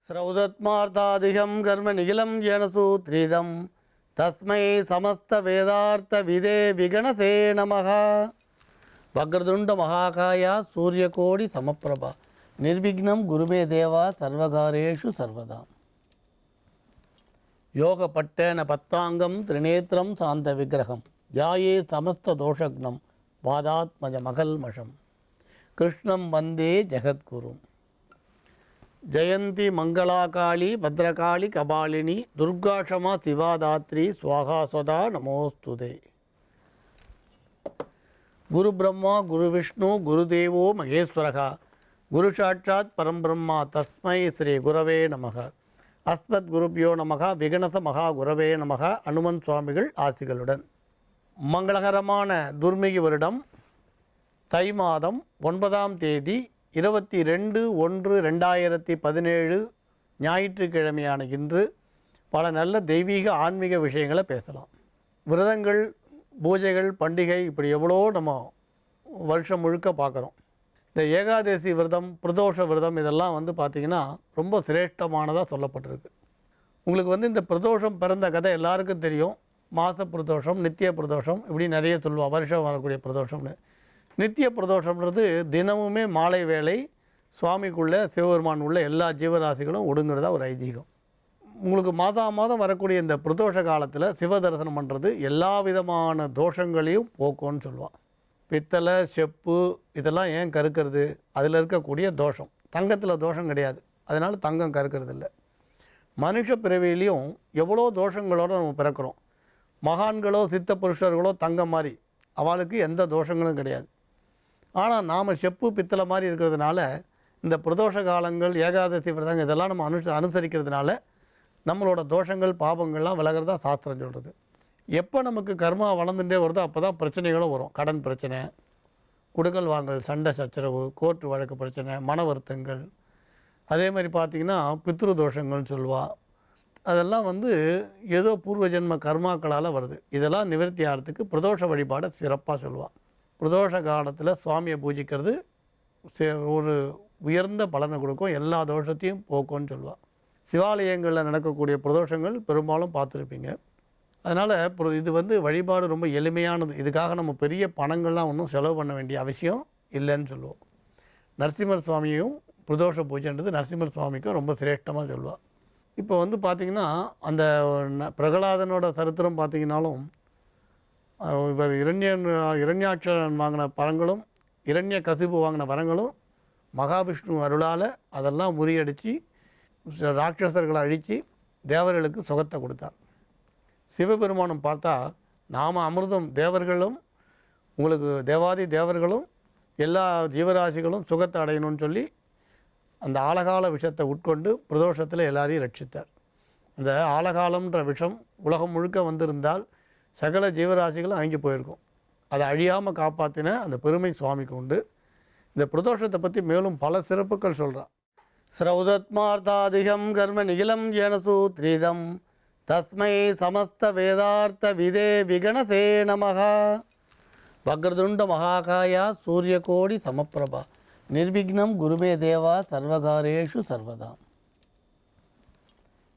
ஸ்ரௌதத்மார்த்தாதிகம் கர்ம நிகிலம் ஏன சூத்ரிதம் தஸ்மை சமஸ்த வேதார்த்த விதே விகணசே நமக. வக்ரதுண்ட மகாகாயா சூரியகோடி சமப்பிரபா நிர்விக்னம் குருமே தேவா சர்வகாரேஷு சர்வதா. யோகப்பட்டேன பத்தாங்கம் திரிநேத்திரம் சாந்த விக்கிரகம் தியாயே சமஸ்த தோஷக்னம் வாதாத்மஜ மகல்மஷம் கிருஷ்ணம் வந்தே ஜெகத்குரும். ஜெயந்தி மங்களாகாளி பத்ரகாளி கபாலினி துர்காஷமா சிவாதாத்ரி ஸ்வாகாஸ்வதா நமோஸ்துதே. குரு பிரம்மா குரு விஷ்ணு குருதேவோ மகேஸ்வரகா குரு சாட்சாத் பரம்பிரம்மா தஸ்மை ஸ்ரீ குரவே நமக. அஸ்மத் குருபியோ நமக விகணச மகா குரவே நமக. அனுமன் சுவாமிகள் ஆசிகளுடன் மங்களகரமான துர்மிகி வருடம் தை மாதம் 9ஆம் தேதி 22/1/2017 ஞாயிற்றுக்கிழமையான இன்று பல நல்ல தெய்வீக ஆன்மீக விஷயங்களை பேசலாம். விரதங்கள், பூஜைகள், பண்டிகை, இப்படி எவ்வளோ நம்ம வருஷம் முழுக்க பார்க்குறோம். இந்த ஏகாதசி விரதம், பிரதோஷ விரதம் இதெல்லாம் பார்த்திங்கன்னா ரொம்ப சிரேஷ்டமானதாக சொல்லப்பட்டிருக்கு. உங்களுக்கு இந்த பிரதோஷம் பிறந்த கதை எல்லாருக்கும் தெரியும். மாத பிரதோஷம், நித்திய பிரதோஷம், இப்படி நிறைய சொல்லுவா. வருஷம் வரக்கூடிய பிரதோஷம்னு. நித்திய பிரதோஷம்ன்றது தினமுமே மாலை வேளை சுவாமிக்குள்ளே சிவபெருமான் உள்ள எல்லா ஜீவராசிகளும் ஒடுங்கிறதா ஒரு ஐதீகம். உங்களுக்கு மாதம் வரக்கூடிய இந்த பிரதோஷ காலத்தில் சிவ தரிசனம் பண்ணுறது எல்லா விதமான தோஷங்களையும் போக்கும்னு சொல்லுவாள். பித்தளை, செப்பு இதெல்லாம் ஏன் கருக்கிறது? அதில் இருக்கக்கூடிய தோஷம். தங்கத்தில் தோஷம் கிடையாது, அதனால் தங்கம் கருக்கிறது இல்லை. மனுஷ பிறவிலையும் எவ்வளோ தோஷங்களோடு நம்ம பிறக்கிறோம். மகான்களோ சித்த புருஷர்களோ தங்கம் மாதிரி, அவளுக்கு எந்த தோஷங்களும் கிடையாது. ஆனால் நாம் செப்பு பித்தளை மாதிரி இருக்கிறதுனால இந்த பிரதோஷ காலங்கள், ஏகாதசி விரதங்கள் இதெல்லாம் நம்ம அனுசரிக்கிறதுனால நம்மளோட தோஷங்கள், பாபங்கள்லாம் விலகிறதா சாஸ்திரம் சொல்கிறது. எப்போ நமக்கு கர்மா வளர்ந்துட்டே வருதோ அப்போ தான் பிரச்சனைகளும் வரும். கடன் பிரச்சனை, குடுக்கல் வாங்கல், சண்டை சச்சரவு, கோர்ட்டு வழக்கு பிரச்சனை, மன வருத்தங்கள், அதே மாதிரி பார்த்திங்கன்னா பித்ரு தோஷங்கள்னு சொல்லுவாள். அதெல்லாம் ஏதோ பூர்வ ஜென்ம கர்மாக்களால் வருது. இதெல்லாம் நிவர்த்தி ஆகிறதுக்கு பிரதோஷ வழிபாடை சிறப்பாக சொல்லுவாள். பிரதோஷ காலத்தில் சுவாமியை பூஜிக்கிறது ஒரு உயர்ந்த பலனை கொடுக்கும், எல்லா தோஷத்தையும் போக்கும்னு சொல்லுவாள். சிவாலயங்களில் நடக்கக்கூடிய பிரதோஷங்கள் பெரும்பாலும் பார்த்துருப்பீங்க. அதனால் இது வழிபாடு ரொம்ப எளிமையானது. இதுக்காக நம்ம பெரிய பணங்கள்லாம் ஒன்றும் செலவு பண்ண வேண்டிய அவசியம் இல்லைன்னு சொல்லுவோம். நரசிம்மர் சுவாமியும் பிரதோஷ பூஜைன்றது நரசிம்மர் சுவாமிக்கும் ரொம்ப சிரேஷ்டமாக சொல்லுவாள். இப்போ பார்த்திங்கன்னா அந்த பிரகலாதனோட சரித்திரம் பார்த்திங்கனாலும் இவர் இரண்யாட்சரன் வாங்கின பழங்களும் இரண்ய கசிபு வாங்கின வரங்களும் மகாவிஷ்ணு அருளால் அதெல்லாம் முறியடித்து ராட்சசர்களை அழித்து தேவர்களுக்கு சுகத்தை கொடுத்தார். சிவபெருமானம் பார்த்தா நாம் அமிர்தம், தேவர்களும் உங்களுக்கு தேவாதி தேவர்களும் எல்லா ஜீவராசிகளும் சுகத்தை அடையணும்னு சொல்லி அந்த ஆலகால விஷத்தை உட்கொண்டு பிரதோஷத்தில் எல்லாரையும் ரட்சித்தார். அந்த ஆலகாலம்ன்ற விஷம் உலகம் முழுக்க வந்திருந்தால் சகல ஜீவராசிகளும் அழிஞ்சு போயிருக்கும். அதை அழியாமல் காப்பாற்றின அந்த பெருமை சுவாமிக்கு உண்டு. இந்த பிரதோஷத்தை பற்றி மேலும் பல சிறப்புகள் சொல்கிறான். ஸ்ரௌதத்மார்த்தாதிகம் கர்ம நிகிலம் ஏன சூத்ரிதம் தஸ்மை சமஸ்த வேதார்த்த விதே விகணசே நமக. வக்ரதுண்ட மகாகாயா சூரியகோடி சமப்பிரபா நிர்விக்னம் குருமே தேவா சர்வகாரேஷு சர்வதா.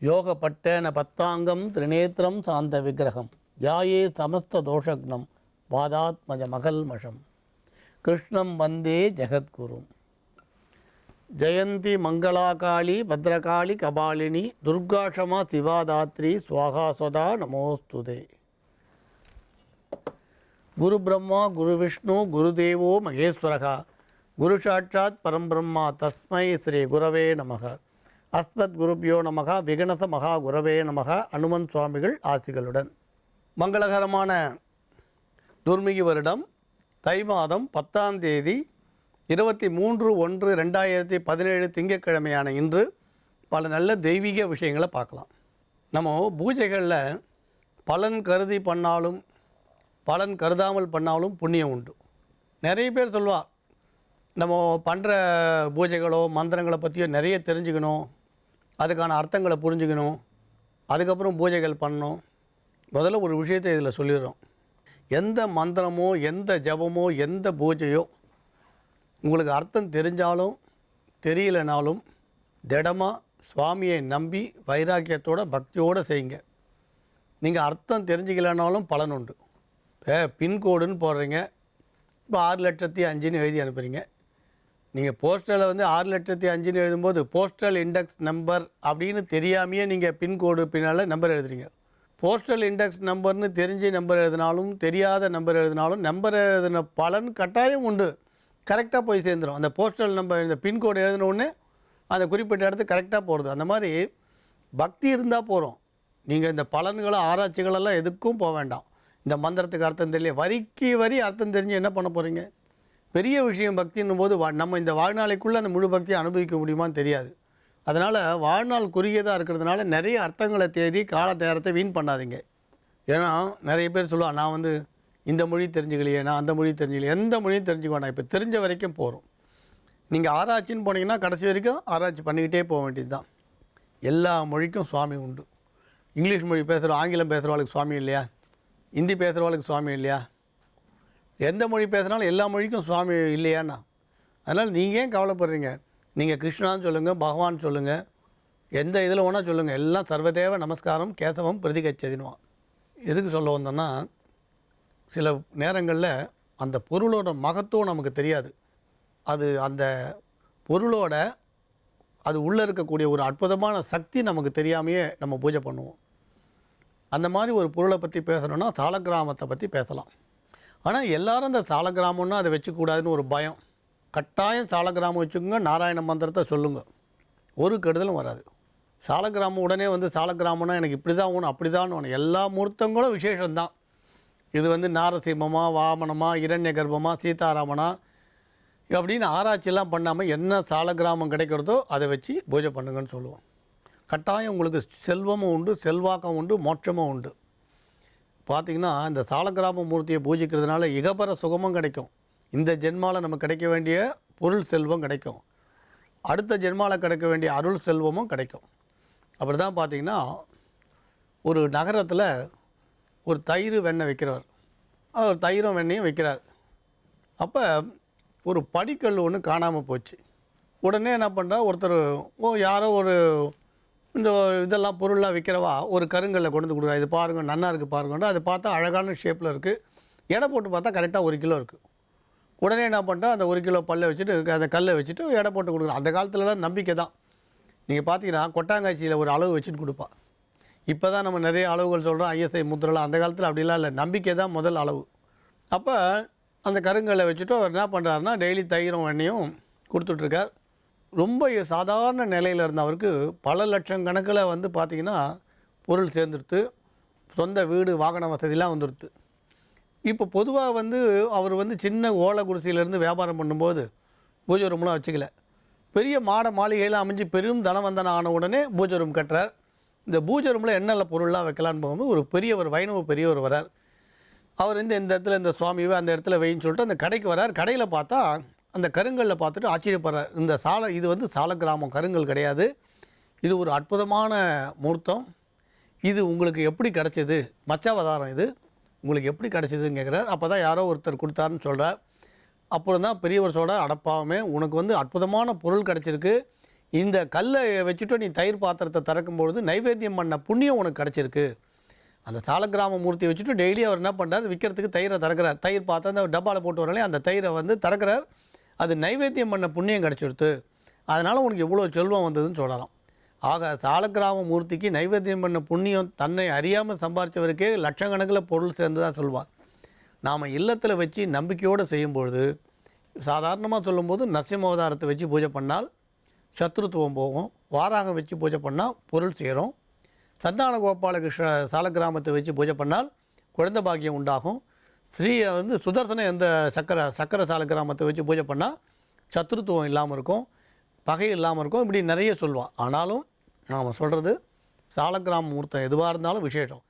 யோகப்பட்டேன பத்தாங்கம் திரிநேத்திரம் சாந்த விக்கிரகம் தியாயே சமஸ்த தோஷக்னம் வாதாத்மஜ மகல்மஷம் கிருஷ்ணம் வந்தே ஜெகத்குரும். ஜெயந்தி மங்களாகாளி பத்ரகாளி கபாலினி துர்காஷமா சிவாதாத்ரி ஸ்வாகாஸ்வதா நமோஸ்துதே. குரு பிரம்மா குரு விஷ்ணு குருதேவோ மகேஸ்வரகா குரு சாட்சாத் பரம்பிரம்மா தஸ்மை ஸ்ரீ குரவே நமக. அஸ்மத் குருபியோ நமக விகணச மகா குரவே நமக. அனுமன் சுவாமிகள் ஆசிகளுடன் மங்களகரமான துர்மிகி வருடம் தை மாதம் 10ஆம் தேதி 23/1/2017 திங்கட்கிழமையான இன்று பல நல்ல தெய்வீக விஷயங்களை பார்க்கலாம். நம்ம பூஜைகளில் பலன் கருதி பண்ணாலும் பலன் கருதாமல் பண்ணாலும் புண்ணியம் உண்டு. நிறைய பேர் சொல்லுவா, நம்ம பண்ணுற பூஜைகளோ மந்திரங்களை பற்றியோ நிறைய தெரிஞ்சுக்கணும், அதுக்கான அர்த்தங்களை புரிஞ்சுக்கணும், அதுக்கப்புறம் பூஜைகள் பண்ணணும். முதல்ல ஒரு விஷயத்தை இதில் சொல்லிடுறோம். எந்த மந்திரமோ எந்த ஜபமோ எந்த பூஜையோ உங்களுக்கு அர்த்தம் தெரிஞ்சாலும் தெரியலனாலும் திடமாக சுவாமியை நம்பி வைராக்கியத்தோட பக்தியோடு செய்யுங்க. நீங்கள் அர்த்தம் தெரிஞ்சுக்கலனாலும் பலன் உண்டு. இப்போ பின்கோடுன்னு போடுறீங்க, இப்போ 6,05,000 எழுதி அனுப்புகிறீங்க. நீங்கள் போஸ்டலில் வந்து 6,05,000 எழுதும்போது போஸ்டல் இண்டெக்ஸ் நம்பர் அப்படின்னு தெரியாமையே நீங்கள் பின்கோடு பின்னால் நம்பர் எழுதுறீங்க. போஸ்டல் இண்டெக்ஸ் நம்பர்னு தெரிஞ்சு நம்பர் எழுதினாலும் தெரியாத நம்பர் எழுதினாலும் நம்பர் எழுதின பலன் கட்டாயம் உண்டு. கரெக்டாக போய் சேர்ந்துடும். அந்த போஸ்டல் நம்பர் இந்த பின்கோடு எழுதின உடனே அந்த குறிப்பிட்ட இடத்துக்கு கரெக்டாக போகிறது. அந்த மாதிரி பக்தி இருந்தால் போகிறோம். நீங்கள் இந்த பலன்களை ஆராய்ச்சிகளெல்லாம் எதுக்கும் போக வேண்டாம். இந்த மந்திரத்துக்கு அர்த்தம் தெரியல, வரிக்கு வரி அர்த்தம் தெரிஞ்சு என்ன பண்ண போகிறீங்க? பெரிய விஷயம் பக்தின்னும் போது நம்ம இந்த வாழ்நாளைக்குள்ளே அந்த முழு பக்தியை அனுபவிக்க முடியுமான்னு தெரியாது. அதனால் வாழ்நாள் குறுகியதாக இருக்கிறதுனால நிறைய அர்த்தங்களை தேடி கால நேரத்தை வீண் பண்ணாதீங்க. ஏன்னா நிறைய பேர் சொல்லுவாள், நான் வந்து இந்த மொழி தெரிஞ்சுக்கலையே, நான் அந்த மொழி தெரிஞ்சுக்கலையே. எந்த மொழியும் தெரிஞ்சுக்க வேண்டாம். இப்போ தெரிஞ்ச வரைக்கும் போகிறோம். நீங்கள் ஆராய்ச்சின்னு போனீங்கன்னா கடைசி வரைக்கும் ஆராய்ச்சி பண்ணிக்கிட்டே போக வேண்டியது தான். எல்லா மொழிக்கும் சுவாமி உண்டு. இங்கிலீஷ் மொழி பேசுகிற, ஆங்கிலம் பேசுகிறவளுக்கு சுவாமி இல்லையா? ஹிந்தி பேசுகிறவளுக்கு சுவாமி இல்லையா? எந்த மொழி பேசுனாலும் எல்லா மொழிக்கும் சுவாமி இல்லையாண்ணா? அதனால் நீங்கள் ஏன் கவலைப்படுறீங்க? நீங்கள் கிருஷ்ணான்னு சொல்லுங்கள், பகவான் சொல்லுங்கள், எந்த இதில் வேணால் சொல்லுங்கள். எல்லாம் சர்வதேவ நமஸ்காரம் கேசவம் பிரதிகச்சதினுவான். எதுக்கு சொல்ல வந்தோன்னா, சில நேரங்களில் அந்த பொருளோட மகத்துவம் நமக்கு தெரியாது. அது அந்த பொருளோட அது உள்ளே இருக்கக்கூடிய ஒரு அற்புதமான சக்தி நமக்கு தெரியாமையே நம்ம பூஜை பண்ணுவோம். அந்த மாதிரி ஒரு பொருளை பற்றி பேசணுன்னா சாலக்கிராமத்தை பற்றி பேசலாம். ஆனால் எல்லாரும் இந்த சாலக்கிராமம்னா அதை வச்சுக்கூடாதுன்னு ஒரு பயம். கட்டாயம் சாலக்கிராமம் வச்சுக்கோங்க, நாராயண மந்திரத்தை சொல்லுங்கள், ஒரு கெடுதலும் வராது. சாலக்கிராமம் உடனே வந்து சாலக்கிராமம்னா எனக்கு இப்படி தான் ஒன்று அப்படி தான் ஒன்று, எல்லா முகூர்த்தங்களும் விசேஷம்தான். இது வந்து நாரசிம்மமா, வாமனமா, இரண்ய கர்ப்பமா, சீதாராமனா அப்படின்னு ஆராய்ச்சியெல்லாம் பண்ணாமல் என்ன சாலக்கிராமம் கிடைக்கிறதோ அதை வச்சு பூஜை பண்ணுங்கன்னு சொல்லுவோம். கட்டாயம் உங்களுக்கு செல்வமும் உண்டு, செல்வாக்கம் உண்டு, மோட்சமும் உண்டு. பார்த்திங்கன்னா இந்த சாலக்கிராம மூர்த்தியை பூஜிக்கிறதுனால இகபர சுகமும் கிடைக்கும். இந்த ஜென்மாவில் நமக்கு கிடைக்க வேண்டிய பொருள் செல்வம் கிடைக்கும். அடுத்த ஜென்மாவில் கிடைக்க வேண்டிய அருள் செல்வமும் கிடைக்கும். அப்படி தான் பார்த்திங்கன்னா ஒரு நகரத்தில் ஒரு தயிர் வெண்ணெய் விற்கிறவர், அவர் தயிரும் வெண்ணையும் விற்கிறார். அப்போ ஒரு படிக்கல் ஒன்று காணாமல் போச்சு. உடனே என்ன பண்ணுறா, ஒருத்தர் யாரோ ஒரு இந்த இதெல்லாம் பொருளாக விற்கிறவா ஒரு கருங்கல்லை கொண்டு வந்து கொடுக்குறா. இது பாருங்கள், நன்னா இருக்குது பாருங்கன்னு. அதை பார்த்தா அழகான ஷேப்பில் இருக்குது. எடை போட்டு பார்த்தா கரெக்டாக 1 கிலோ இருக்குது. உடனே என்ன பண்ணிட்டா, அந்த 1 கிலோ பல்லை வச்சுட்டு அந்த கல்லை வச்சுட்டு எடை போட்டு கொடுக்குறா. அந்த காலத்துலலாம் நம்பிக்கை தான். நீங்கள் பார்த்தீங்கன்னா கொட்டாங்காய்ச்சியில் ஒரு அளவு வச்சுட்டு கொடுப்பா. இப்போ தான் நம்ம நிறைய அளவுகள் சொல்கிறோம், ISI முத்திரலாம். அந்த காலத்தில் அப்படிலாம் இல்லை, நம்பிக்கை தான் முதல் அளவு. அப்போ அந்த கருங்கல்லை வச்சுட்டு அவர் என்ன பண்ணுறாருன்னா, டெய்லி தயிரும் எண்ணெயும் கொடுத்துட்ருக்கார். ரொம்ப சாதாரண நிலையில் இருந்தவருக்கு பல லட்சம் கணக்கில் வந்து பார்த்திங்கன்னா பொருள் சேர்ந்துடுத்து, சொந்த வீடு வாகன வசதிலாம் வந்துடுது. இப்போ பொதுவாக வந்து அவர் வந்து சின்ன ஓலை குடிசையிலேருந்து வியாபாரம் பண்ணும்போது பூஜை ரூம்லாம் வச்சுக்கல. பெரிய மாளிகையில் அமைஞ்சு பெரும் தனவந்தனம் ஆன உடனே பூஜை ரூம் கட்டுறார். இந்த பூஜை ரூமில் என்னென்ன பொருள்லாம் வைக்கலான்னு போகும்போது ஒரு பெரியவர், வைணவ பெரியவர் வரார். அவர் இந்த இடத்துல இந்த சுவாமியை அந்த இடத்துல வைன்னு சொல்லிட்டு அந்த கடைக்கு வரார். கடையில் பார்த்தா அந்த கருங்கல்ல பார்த்துட்டு ஆச்சரியப்படுறார். இந்த இது வந்து சாலக்கிராமம் கருங்கல் கிடையாது, இது ஒரு அற்புதமான மூர்த்தம். இது உங்களுக்கு எப்படி கிடச்சிது? மச்சாவதாரம் இது உங்களுக்கு எப்படி கிடச்சிதுன்னு கேட்குறார். அப்போ தான் யாரோ ஒருத்தர் கொடுத்தாருன்னு சொல்கிறார். அப்புறம் தான் பெரியவர் சொல்கிறார், அடப்பாவே உனக்கு வந்து அற்புதமான பொருள் கிடச்சிருக்கு. இந்த கல்லை வச்சுட்டு நீ தயிர் பாத்திரத்தை திறக்கும்பொழுது நைவேத்தியம் பண்ண புண்ணியம் உனக்கு கிடச்சிருக்கு. அந்த சாலக்கிராம மூர்த்தியை வச்சுட்டு டெய்லி அவர் என்ன பண்ணுறாரு, விற்கிறதுக்கு தயிரை திறக்கிறார். தயிர் பாத்திரம் அந்த டப்பாவில் போட்டு வரலையே அந்த தயிரை வந்து திறக்கிறார். அது நைவேத்தியம் பண்ண புண்ணியம் கிடச்சிடுத்து, அதனால் உனக்கு எவ்வளோ செல்வம் வந்ததுன்னு சொல்லலாம். ஆக சாலக்கிராம மூர்த்திக்கு நைவேத்தியம் பண்ண புண்ணியம் தன்னை அறியாமல் சம்பாரித்தவருக்கே லட்சக்கணக்கில் பொருள் சேர்ந்து தான் சொல்வார். நாம் இல்லத்தில் வச்சு நம்பிக்கையோடு செய்யும்பொழுது, சாதாரணமாக சொல்லும்போது நரசிம்ம அவதாரத்தை வச்சு பூஜை பண்ணால் சத்ருத்துவம் போகும், வாராக வச்சு பூஜை பண்ணால் பொருள் சேரும், சந்தான கோபாலகிருஷ்ண சாலக்கிராமத்தை வச்சு பூஜை பண்ணால் குழந்தை பாக்கியம் உண்டாகும், வந்து சுதர்சன எந்த சக்கர சாலக்கிராமத்தை வச்சு பூஜை பண்ணால் சத்ருத்துவம் இல்லாமல் இருக்கும், பகை இல்லாமல் இருக்கும். இப்படி நிறைய சொல்லுவாள். ஆனாலும் நாம் சொல்கிறது சாலக்கிராம மூர்த்தம் எதுவாக இருந்தாலும் விசேஷம்.